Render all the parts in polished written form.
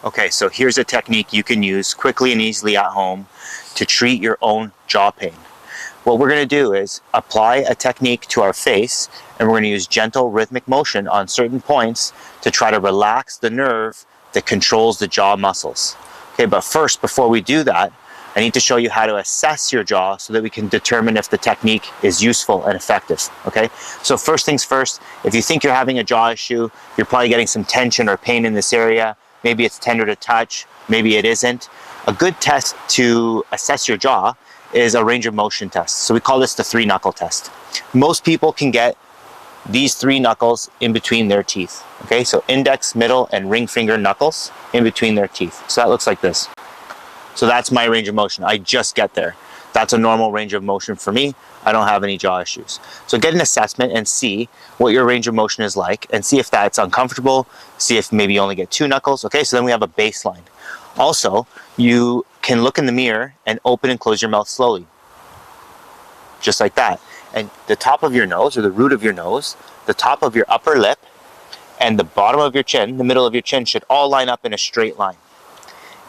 Okay, so here's a technique you can use quickly and easily at home to treat your own jaw pain. What we're going to do is apply a technique to our face, and we're going to use gentle rhythmic motion on certain points to try to relax the nerve that controls the jaw muscles. Okay, but first, before we do that, I need to show you how to assess your jaw so that we can determine if the technique is useful and effective. Okay, so first things first, if you think you're having a jaw issue, you're probably getting some tension or pain in this area. Maybe it's tender to touch, maybe it isn't. A good test to assess your jaw is a range of motion test. So we call this the 3-knuckle test. Most people can get these 3 knuckles in between their teeth. Okay, so index, middle, and ring finger knuckles in between their teeth. So that looks like this. So that's my range of motion. I just get there. That's a normal range of motion for me. I don't have any jaw issues. So get an assessment and see what your range of motion is like, and see if that's uncomfortable, see if maybe you only get 2 knuckles. Okay, so then we have a baseline. Also, you can look in the mirror and open and close your mouth slowly. Just like that. And the top of your nose, or the root of your nose, the top of your upper lip, and the bottom of your chin, the middle of your chin, should all line up in a straight line.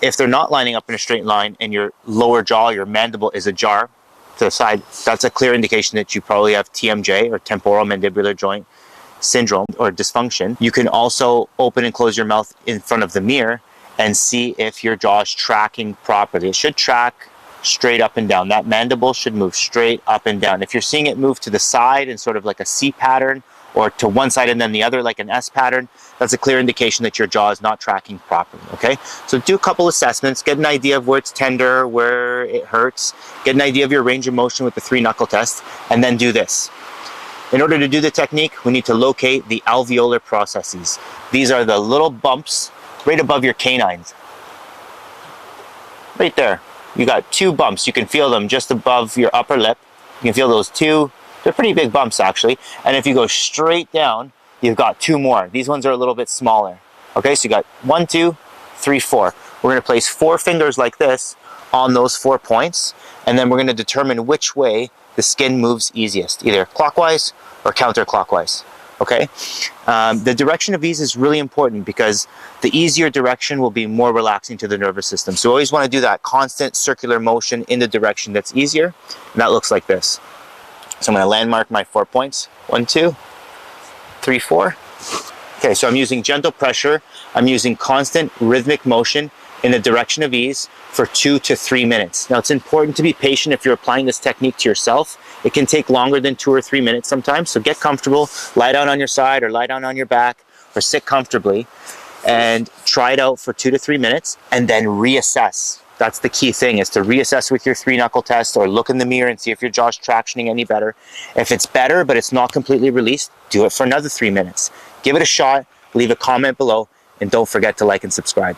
If they're not lining up in a straight line and your lower jaw, your mandible, is ajar to the side, that's a clear indication that you probably have TMJ, or temporal mandibular joint syndrome, or dysfunction. You can also open and close your mouth in front of the mirror and see if your jaw is tracking properly. It should track straight up and down. That mandible should move straight up and down. If you're seeing it move to the side in sort of like a C pattern, or to one side and then the other like an S pattern, that's a clear indication that your jaw is not tracking properly. Okay, so do a couple assessments, get an idea of where it's tender, where it hurts, get an idea of your range of motion with the 3-knuckle test, and then do this. In order to do the technique, we need to locate the alveolar processes. These are the little bumps right above your canines. Right there. You got 2 bumps. You can feel them just above your upper lip. You can feel those 2. They're pretty big bumps actually. And if you go straight down, you've got 2 more. These ones are a little bit smaller. Okay, so you got 1, 2, 3, 4. We're going to place 4 fingers like this on those 4 points, and then we're going to determine which way the skin moves easiest, either clockwise or counterclockwise. Okay, the direction of ease is really important because the easier direction will be more relaxing to the nervous system. So we always want to do that constant circular motion in the direction that's easier, and that looks like this. So I'm going to landmark my 4 points. 1, 2, 3, 4. Okay, so I'm using gentle pressure. I'm using constant rhythmic motion in the direction of ease for 2 to 3 minutes. Now it's important to be patient if you're applying this technique to yourself. It can take longer than 2 or 3 minutes sometimes, so get comfortable, lie down on your side or lie down on your back or sit comfortably and try it out for 2 to 3 minutes and then reassess. That's the key thing, is to reassess with your 3-knuckle test or look in the mirror and see if your jaw's tractioning any better. If it's better but it's not completely released, do it for another 3 minutes. Give it a shot, leave a comment below, and don't forget to like and subscribe.